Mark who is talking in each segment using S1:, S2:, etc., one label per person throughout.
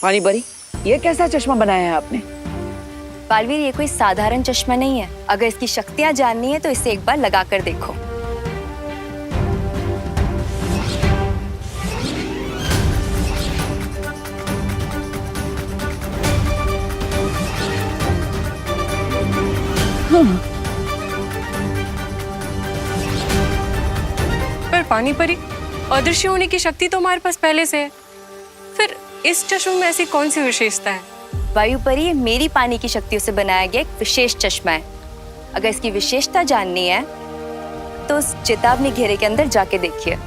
S1: पानी परी, ये कैसा चश्मा बनाया है आपने?
S2: बालवीर, ये कोई साधारण चश्मा नहीं है। अगर इसकी शक्तियां जाननी है तो इसे एक बार लगा कर देखो।
S3: पर पानी परी, अदृश्य होने की शक्ति तो हमारे पास पहले से है, फिर इस चश्मे में ऐसी कौन सी विशेषता है?
S2: वायु परी, ये मेरी पानी की शक्तियों से बनाया गया एक विशेष चश्मा है। अगर इसकी विशेषता जाननी है तो उस चेतावनी घेरे के अंदर जाके देखिए।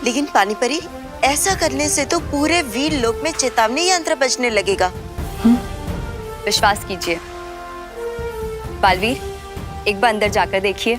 S4: लेकिन पानी परी, ऐसा करने से तो पूरे वीर लोक में चेतावनी यंत्र बजने लगेगा।
S2: विश्वास कीजिए बालवीर, एक बार अंदर जाकर देखिए।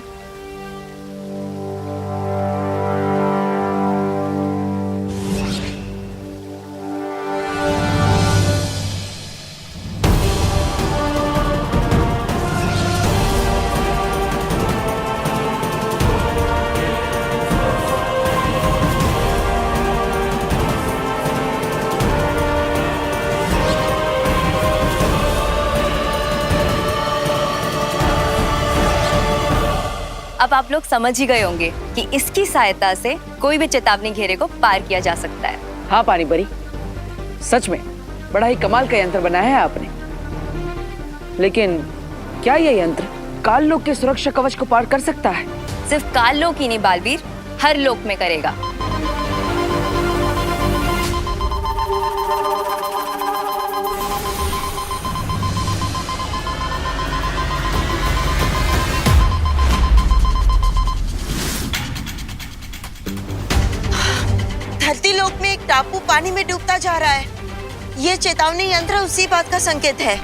S2: अब आप लोग समझ ही गए होंगे कि इसकी सहायता से कोई भी चेतावनी घेरे को पार किया जा सकता है।
S1: हाँ पानी परी, सच में बड़ा ही कमाल का यंत्र बनाया है आपने। लेकिन क्या ये यंत्र काल लोक के सुरक्षा कवच को पार कर सकता है?
S2: सिर्फ काल लोक ही नहीं बालवीर, हर लोक में करेगा।
S4: धरती लोक में एक टापू पानी में डूबता जा रहा है। ये चेतावनी यंत्र उसी बात का संकेत है।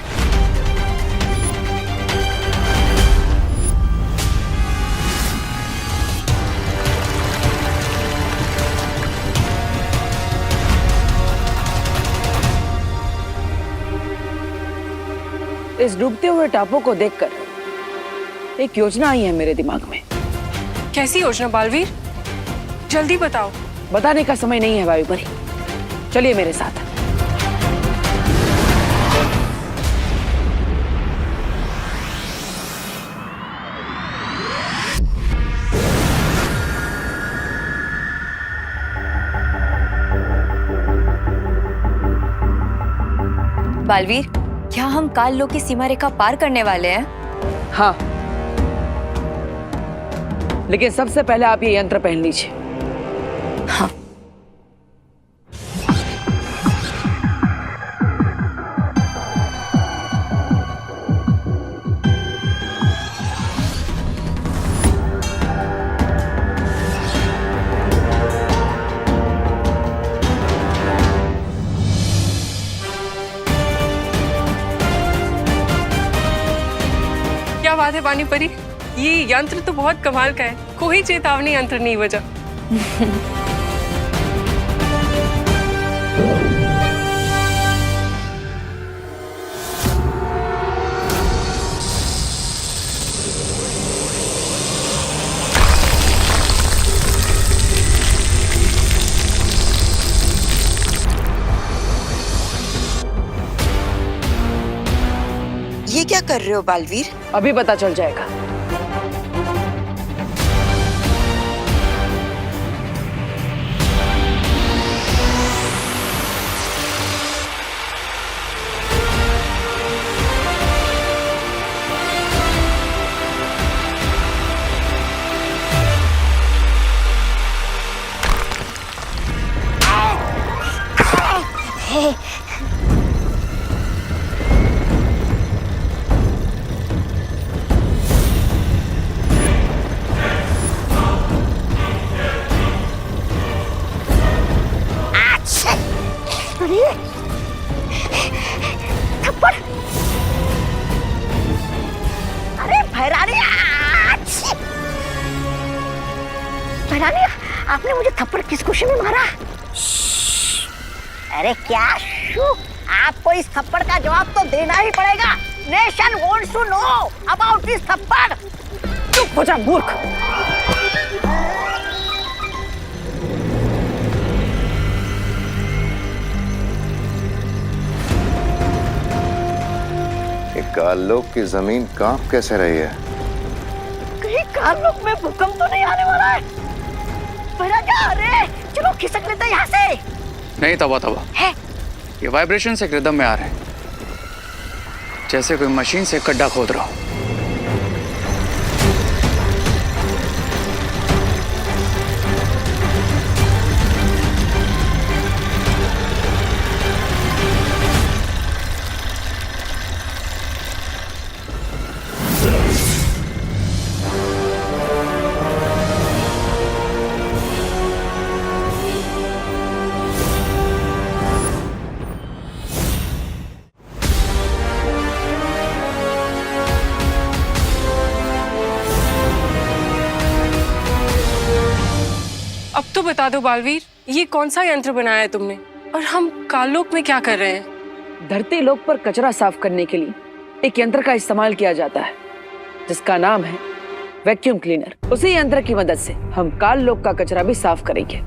S1: इस डूबते हुए टापू को देखकर एक योजना आई है मेरे दिमाग में।
S3: कैसी योजना बालवीर? जल्दी बताओ।
S1: बताने का समय नहीं है वायु परी, चलिए मेरे साथ।
S2: बालवीर, क्या हम काल लोक की सीमा रेखा पार करने वाले हैं?
S1: हाँ, लेकिन सबसे पहले आप ये यंत्र पहन लीजिए।
S2: हाँ।
S3: क्या बात है पानी परी, ये यंत्र तो बहुत कमाल का है। कोई चेतावनी यंत्र नहीं बजा।
S4: ये क्या कर रहे हो बालवीर?
S1: अभी पता चल जाएगा।
S5: थप्पड़! अरे भैरानी, भैरानी, आपने मुझे थप्पड़ किस खुशी में मारा? अरे क्या शू? आपको इस थप्पड़ का जवाब तो देना ही पड़ेगा। Nation wants to know about this थप्पड़।
S1: चुप हो जा मूर्ख।
S6: काललोक की जमीन कांप कैसे रही है?
S5: कहीं काललोक में भूकंप तो नहीं आने वाला है? भैराजा, अरे चलो खिसक लेते हैं यहाँ से।
S7: नहीं तबा तबा,
S5: है?
S7: ये वाइब्रेशन से रिदम में आ रहे हैं, जैसे कोई मशीन से गड्ढा खोद रहा हो।
S3: अब तो बता दो बालवीर, ये कौन सा यंत्र बनाया है तुमने और हम काललोक में क्या कर रहे हैं?
S1: धरती लोक पर कचरा साफ करने के लिए एक यंत्र का इस्तेमाल किया जाता है जिसका नाम है वैक्यूम क्लीनर। उसी यंत्र की मदद से हम काल लोक का कचरा भी साफ करेंगे।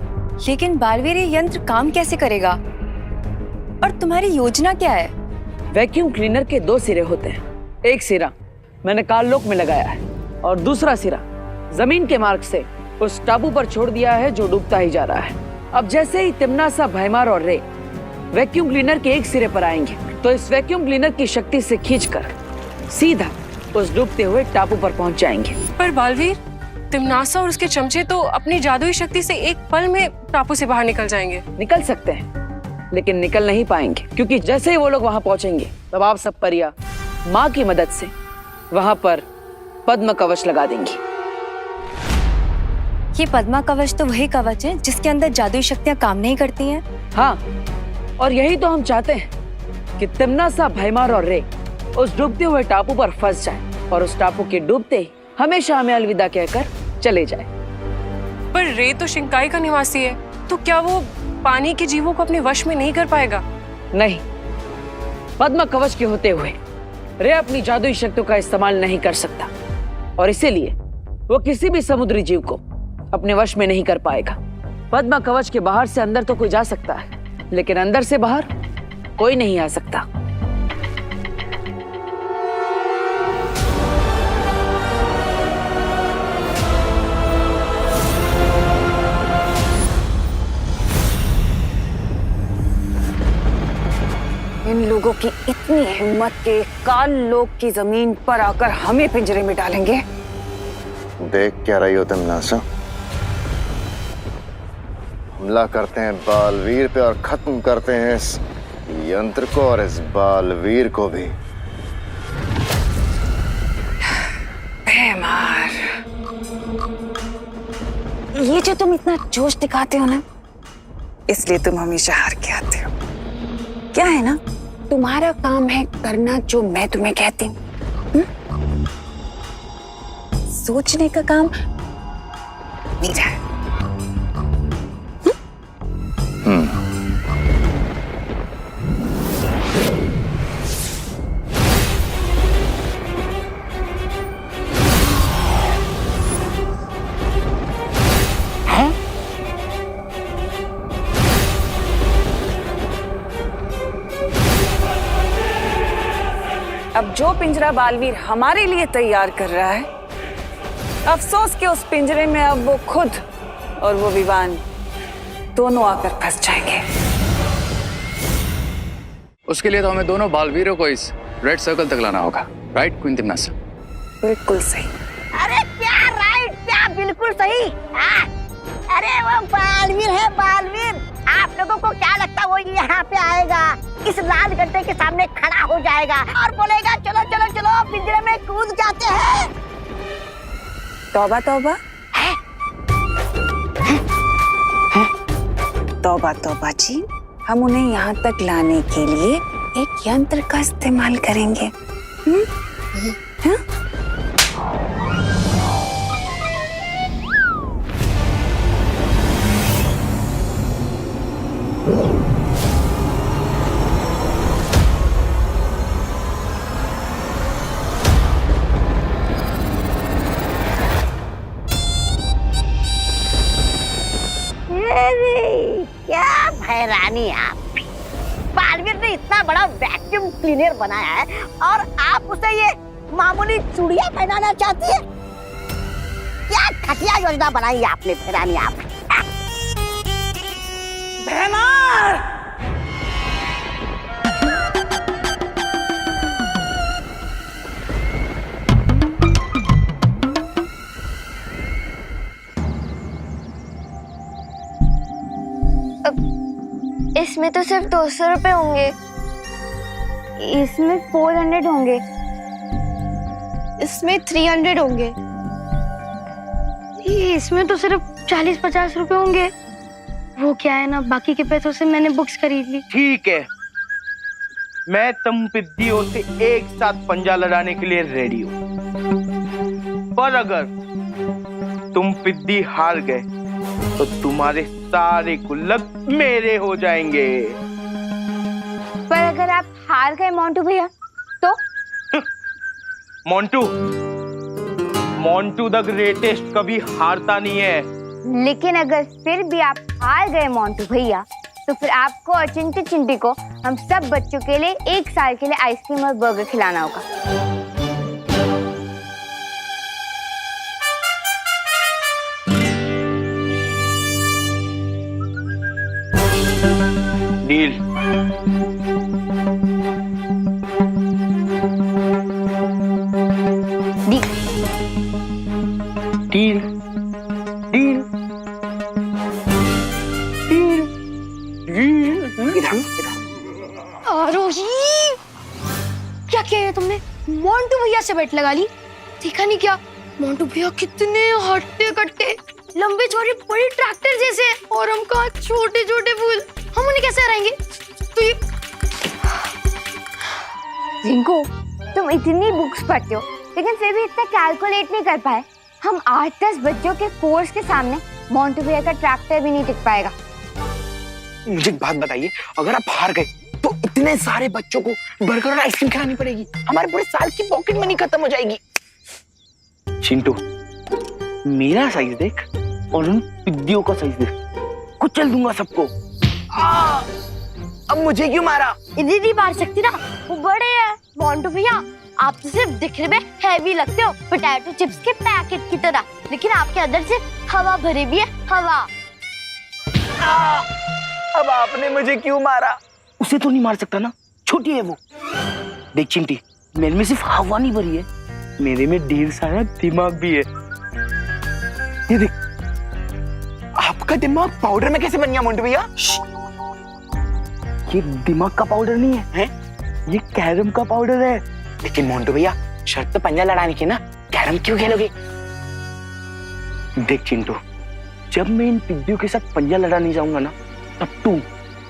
S2: लेकिन बालवीर, ये यंत्र काम कैसे करेगा और तुम्हारी योजना क्या है?
S1: वैक्यूम क्लीनर के 2 सिरे होते हैं। एक सिरा मैंने काल लोक में लगाया है और दूसरा सिरा जमीन के मार्ग से उस टापू पर छोड़ दिया है जो डूबता ही जा रहा है। अब जैसे ही तिम्नासा, भैमार और रे वैक्यूम क्लीनर के एक सिरे पर आएंगे तो इस वैक्यूम क्लीनर की शक्ति से खींचकर सीधा उस डूबते हुए टापू पर पहुंच जाएंगे।
S3: पर बालवीर, तिम्नासा और उसके चमचे तो अपनी जादुई शक्ति से एक पल में टापू से बाहर निकल जाएंगे।
S1: निकल सकते हैं लेकिन निकल नहीं पाएंगे, क्योंकि जैसे ही वो लोग वहां पहुंचेंगे तब आप सब परिया माँ की मदद से वहां पर पद्म कवच लगा देंगी।
S2: ये पद्मा कवच तो वही कवच है जिसके अंदर जादुई शक्तियां काम नहीं करती हैं।
S1: हाँ, और यही तो हम चाहते हैं कि तिम्नासा, भैमार और रे उस डूबते हुए टापू पर फंस जाए और उस टापू के डूबते ही हमेशा हमें अलविदा कहकर चले जाए।
S3: पर रे तो शिंकाई का निवासी है, तो क्या वो पानी के जीवों को अपने वश में नहीं कर पाएगा?
S1: नहीं, पद्म कवच के होते हुए रे अपनी जादुई शक्तियों का इस्तेमाल नहीं कर सकता और इसीलिए वो किसी भी समुद्री जीव को अपने वश में नहीं कर पाएगा। पद्म कवच के बाहर से अंदर तो कोई जा सकता है, लेकिन अंदर से बाहर कोई नहीं आ सकता।
S5: इन लोगों की इतनी हिम्मत के काल लोक की जमीन पर आकर हमें पिंजरे में डालेंगे।
S6: देख क्या रही हो तिम्नासा? हमला करते हैं बालवीर पे और खत्म करते हैं इस यंत्र को और इस बालवीर को भी।
S5: भैमार, ये जो तुम इतना जोश दिखाते हो ना, इसलिए तुम हमेशा हार के आते हो। क्या है ना, तुम्हारा काम है करना जो मैं तुम्हें कहती हूँ। सोचने का काम मेरा है। अब जो पिंजरा बालवीर हमारे लिए तैयार कर रहा है, अफसोस कि उस पिंजरे में अब वो खुद और वो विवान दोनों आकर फंस जाएंगे।
S7: उसके लिए तो हमें दोनों बालवीरों को इस रेड सर्कल तक लाना होगा, राइट क्वीन तिम्नासा?
S5: बिल्कुल सही। अरे क्या राइट, क्या बिल्कुल सही? अरे वो बालवीर है, बालवीर। आप लोगों को क्या लगता है वो यहाँ पे आएगा, इस लाल गड्ढे के सामने खड़ा हो जाएगा और बोलेगा चलो चलो चलो पिंजरे में कूद जाते हैं? तौबा तौबा है? तौबा तौबा जी, हम उन्हें यहाँ तक लाने के लिए एक यंत्र का इस्तेमाल करेंगे। क्या भैरानी आप भी। बालवीर ने इतना बड़ा वैक्यूम क्लीनर बनाया है और आप उसे ये मामूली चूड़ियां पहनाना चाहती है? क्या घटिया योजना बनाई आपने रानी आप।
S8: इसमें तो सिर्फ 200 रुपए होंगे, इसमें 400 होंगे, इसमें 300 होंगे, इसमें तो सिर्फ 40-50 रुपए होंगे। वो क्या है ना, बाकी के पैसों से मैंने बुक्स खरीद ली।
S9: ठीक है, मैं तुम पिद्दियों से एक साथ पंजा लड़ाने के लिए रेडी हूँ, पर अगर तुम पिद्दी हार गए तो तुम्हारे सारे गुल्लक मेरे हो जाएंगे।
S8: पर अगर आप हार गए मोंटू भैया तो?
S9: मोंटू द ग्रेटेस्ट कभी हारता नहीं है।
S8: लेकिन अगर फिर भी आप हार गए मोंटू भैया तो फिर आपको और चिंटी चिंटी को हम सब बच्चों के लिए 1 साल के लिए आइसक्रीम और बर्गर खिलाना होगा।
S9: डील। डील। डील।
S8: आरोही, क्या किया है तुमने? मोंटू भैया से बेट लगा ली। देखा नहीं क्या, मोंटू भैया कितने हट्टे कट्टे, लंबे चौड़े बड़े ट्रैक्टर जैसे, और हम कहाँ छोटे छोटे फूल, हम उन्हें कैसे हराएंगे? तो ये रिंकू, तुम इतनी बुक्स पढ़ते हो लेकिन फिर भी इतना कैलकुलेट नहीं कर पाए। हम 8-10 बच्चों के फोर्स के सामने मोंटू भैया का ट्रैक्टर भी नहीं टिक पाएगा।
S10: मुझे एक बात बताइए, अगर आप हार गए तो इतने सारे बच्चों को बर्गर और आइसक्रीम खिलानी पड़ेगी, हमारे पूरे साल की पॉकेट मनी खत्म हो जाएगी।
S9: चिंटू, मेरा साइज देख और उन पिद्दियों का साइज देख, कुचल दूंगा सबको।
S10: अब मुझे क्यों मारा?
S8: इन्हें नहीं मार सकती ना, वो बड़े हैं। मोंटू भैया, आप तो सिर्फ दिखने में हैवी लगते हो, पोटैटो चिप्स के पैकेट की तरह, लेकिन आपके अंदर से हवा भरी भी है, हवा।
S10: अब आपने मुझे क्यों मारा?
S9: उसे तो नहीं मार सकता ना, छोटी है वो। देख चिंटी, मेरे में सिर्फ हवा नहीं भरी है, मेरे में ढेर सारा दिमाग भी है।
S10: ये देख, आपका दिमाग पाउडर में कैसे बन गया मोंटू भैया?
S9: ये दिमाग का पाउडर नहीं है, ये कैरम का पाउडर है।
S10: लेकिन मोंटू भैया, शर्त तो पंजा लड़ाने की ना, कैरम क्यों खेलोगे?
S9: देख चिंटू, जब मैं इन पिद्दियों के साथ पंजा लड़ाने जाऊंगा ना, तब तू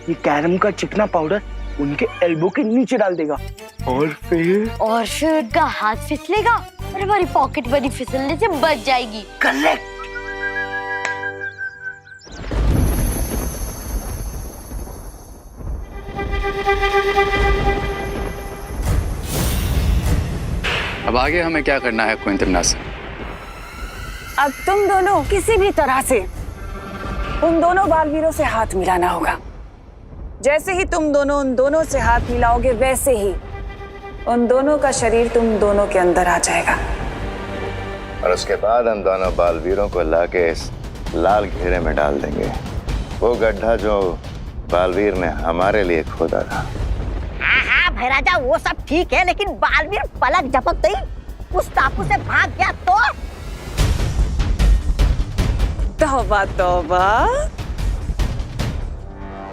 S9: ये कैरम का चिकना पाउडर उनके एल्बो के नीचे डाल देगा और फिर
S8: उनका हाथ फिसलेगा और हमारी पॉकेट मनी फिसलने से बच जाएगी।
S9: करेक्ट।
S7: अब आगे हमें क्या करना है क्विंटन नासिर?
S1: अब तुम दोनों किसी भी तरह से उन दोनों बालवीरों से हाथ मिलाना होगा। जैसे ही तुम दोनों उन दोनों से हाथ मिलाओगे, वैसे ही उन दोनों का शरीर तुम दोनों के अंदर आ जाएगा।
S6: और उसके बाद हम दोनों बालवीरों को लाके इस लाल घेरे में डाल देंगे, वो गड्ढा जो बालवीर ने हमारे लिए खोदा था।
S5: हाँ भैराजा, वो सब ठीक है, लेकिन बालवीर पलक झपकते ही उस टापू से भाग गया तो?
S1: तौबा तौबा,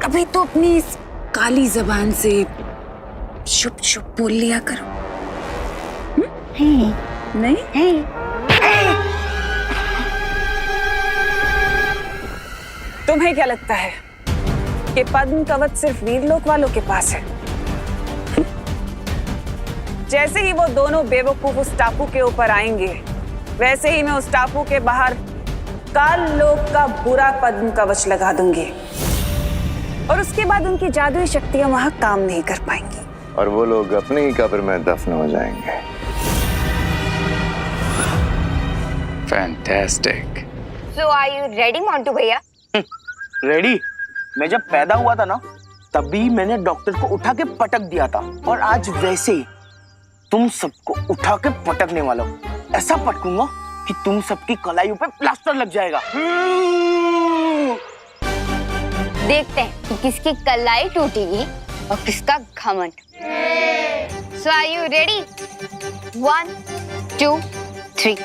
S1: कभी तो अपनी इस काली जबान से चुप चुप बोल लिया करो। नहीं? तुम्हें क्या लगता है कि पद्म कवच सिर्फ वीरलोक वालों के पास है? जैसे ही वो दोनों बेवकूफ उस टापू के ऊपर आएंगे, वैसे ही मैं उस टापू के बाहर काल लोक का बुरा पद्म कवच लगा दूंगी और उसके बाद उनकी जादुई शक्तियां वहां काम नहीं कर पाएंगी
S6: और वो लोग अपनी ही कब्र में दफन हो जाएंगे।
S7: Fantastic.
S8: So are you ready Montu भैया?
S9: रेडी? मैं जब पैदा हुआ था ना,
S10: तभी मैंने डॉक्टर को उठा के पटक दिया था, और आज वैसे ही तुम सबको उठा के पटकने वाला हूँ। ऐसा पटकूंगा कि तुम सबकी कलाइयों पे प्लास्टर लग जाएगा।
S2: देखते हैं कि किसकी कलाई टूटेगी और किसका घमंड। So are you ready? 1, 2, 3.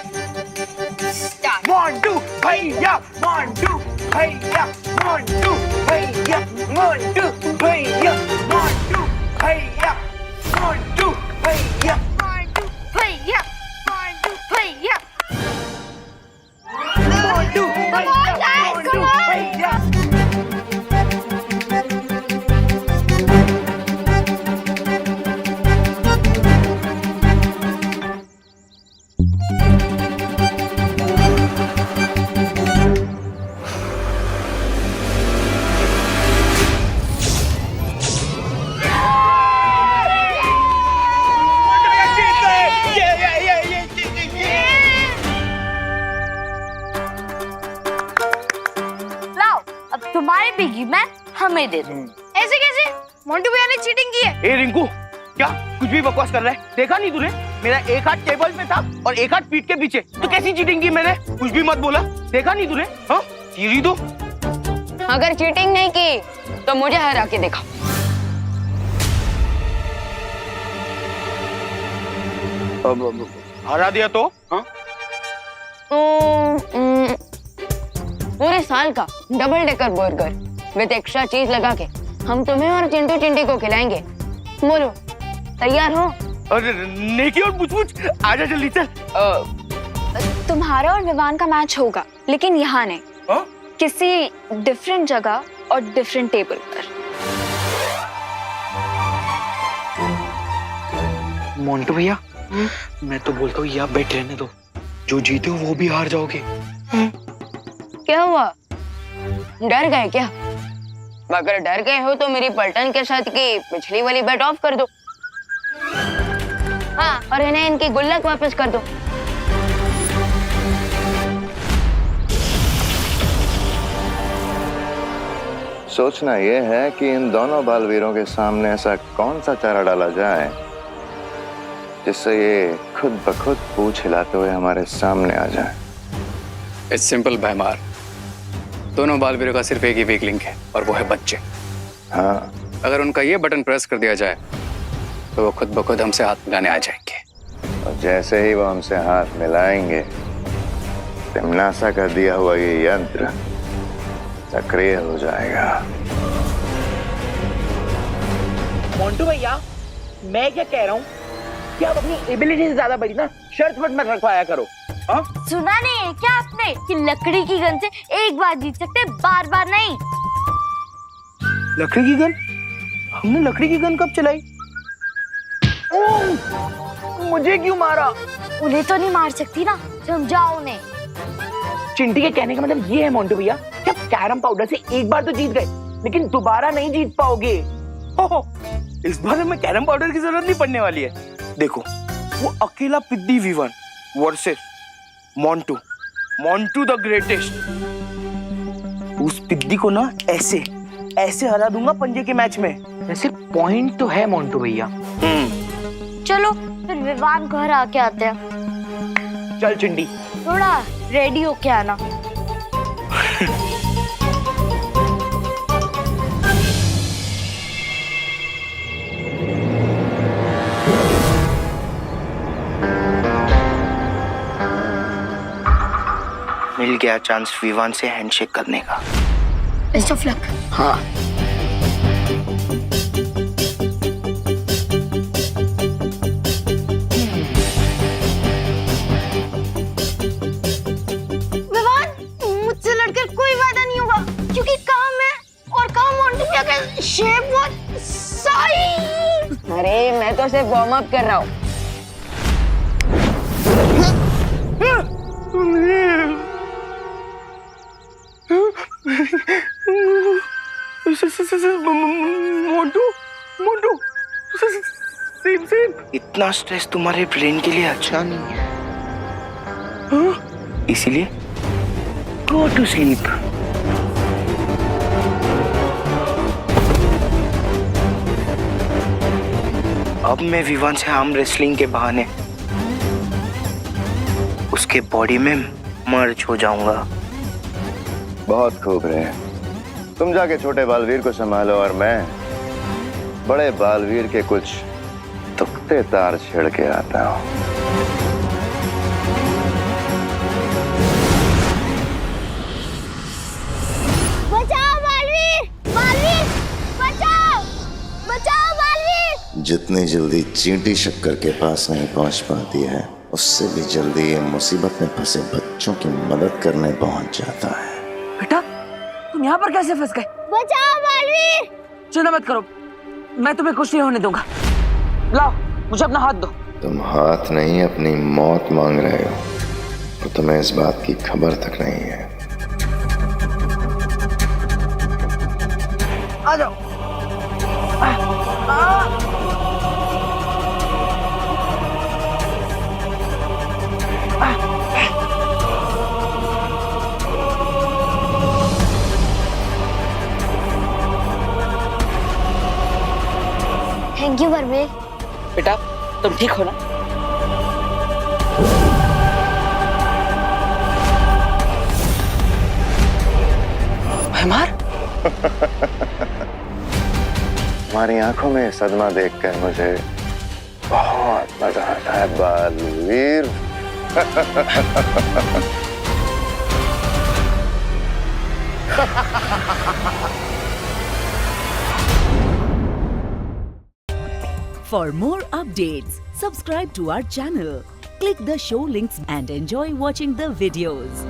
S2: Start.
S10: 1 2 भैया, 1 2 भैया, 1 2 भैया, 1 2 भैया, 1 2 भैया, 1 2 भैया,
S8: 1 2 भैया, 1 2 भैया।
S10: 1 2 भैया, 1 2 भैया।
S8: लाओ, अब तुम्हारी बिगी मैन हमें दे दो। ऐसे कैसे? मोंटू भैया ने चीटिंग की है।
S9: ए रिंकू, क्या कुछ भी बकवास कर रहा है? देखा नहीं तूने? मेरा एक हाथ टेबल पे था और एक हाथ पीठ के पीछे। तो कैसी चीटिंग की मैंने? कुछ भी मत बोला। देखा नहीं तूने? हाँ, सीरी दो।
S2: अगर चीटिंग नहीं की तो मुझे हरा के दिखाओ।
S9: हरा दिया तो? हाँ?
S2: पूरे साल का double decker burger with extra चीज लगा के हम तुम्हें और चिंटू चिंटी को खिलाएंगे। बोलो, तैयार हो?
S9: अरे नेकी और पूछ आजा जल्दी चल।
S2: तुम्हारा और विवान का मैच होगा, लेकिन यहाँ नहीं।
S9: हाँ?
S2: किसी डिफरेंट जगह और डिफरेंट टेबल पर।
S10: मोंटू भैया, मैं तो बोलता हूँ यहाँ बैठ रहने दो। जो जीते हो वो भी हार जाओगे।
S2: क्या हुआ? डर गए क्या? अगर डर गए हो तो मेरी पलटन के साथ की पिछली वाली बेट ऑफ कर दो। हाँ, और इन्हें इनकी गुल्लक वापस कर दो।
S6: सोचना यह है कि इन दोनों बालवीरों के सामने ऐसा कौन सा चारा डाला जाए जिससे ये खुद ब खुद पूंछ हिलाते हुए हमारे सामने आ जाए।
S7: इट्स सिंपल भैमार। दोनों बालवीरों का सिर्फ एक ही वीक लिंक है, और वो है बच्चे।
S6: हाँ,
S7: अगर उनका ये बटन प्रेस कर दिया जाए तो वो खुद ब खुद हमसे हाथ मिलाने आ जाएंगे।
S6: और जैसे ही वो हमसे हाथ मिलाएंगे, तिमनासा का दिया हुआ ये यंत्र सक्रिय हो जाएगा।
S10: मोंटू भैया, मैं क्या कह रहा हूँ कि आप अपनी एबिलिटी से ज्यादा बड़ी ना शर्त मत रखवाया करो। हाँ?
S8: सुना नहीं है क्या आपने कि लकड़ी की गन से एक बार जीत सकते, बार बार नहीं।
S10: लकड़ी की गन? हमने लकड़ी की गन कब चलाई? मुझे क्यों मारा?
S8: उन्हें तो नहीं मार सकती ना, समझाओ उन्हें।
S10: चिंटी के कहने का मतलब ये है मोंटू भैया कि आप कैरम पाउडर से एक बार तो जीत गए, लेकिन दोबारा नहीं जीत पाओगे।
S9: इस बार हमें कैरम पाउडर की जरूरत नहीं पड़ने वाली है। देखो, वो अकेला पिद्दी Vivan versus Montu the greatest. उस पिद्दी को ना ऐसे ऐसे हरा दूंगा पंजे के मैच में।
S10: वैसे पॉइंट तो है मोंटू भैया।
S8: चलो फिर विवान को हरा के आते हैं।
S10: चल चिंटी,
S8: थोड़ा रेडी होके आना।
S10: मिल गया चांस विवान से हैंडशेक करने का।
S8: Best of luck.
S10: हाँ,
S8: विवान, मुझसे लड़कर कोई फायदा नहीं होगा, क्योंकि काम है और काम मोंटू भैया का शेप बहुत सही।
S2: अरे मैं तो सिर्फ वार्म अप कर रहा हूँ।
S9: मोंटू सेम।
S10: इतना स्ट्रेस तुम्हारे ब्रेन के लिए अच्छा नहीं है। इसीलिए गो टू स्लीप।
S9: अब मैं विवान से आर्म रेसलिंग के बहाने उसके बॉडी में मर्ज हो जाऊंगा।
S6: बहुत खूब रहे। तुम जाके छोटे बालवीर को संभालो और मैं बड़े बालवीर के कुछ तुक्ते तार छेड़ के आता हूँ।
S5: बचाओ बालवीर, बालवीर बचाओ, बचाओ बालवीर।
S6: जितनी जल्दी चींटी शक्कर के पास नहीं पहुंच पाती है, उससे भी जल्दी ये मुसीबत में फंसे बच्चों की मदद करने पहुंच जाता है।
S1: बेटा तुम यहाँ पर कैसे फंस गए?
S5: बचाओ बालवीर।
S1: चिंता मत करो, मैं तुम्हें कुछ नहीं होने दूंगा। लाओ मुझे अपना हाथ दो।
S6: तुम हाथ नहीं अपनी मौत मांग रहे हो और तुम्हें इस बात की खबर तक नहीं है।
S1: आ जाओ।
S5: Thank you Balvir.
S1: बेटा तुम ठीक हो ना? हमार
S6: तुम्हारी आंखों में सदमा देखकर मुझे बहुत मजा आता है Baalveer.
S11: For more updates, subscribe to our channel, click the show links and enjoy watching the videos.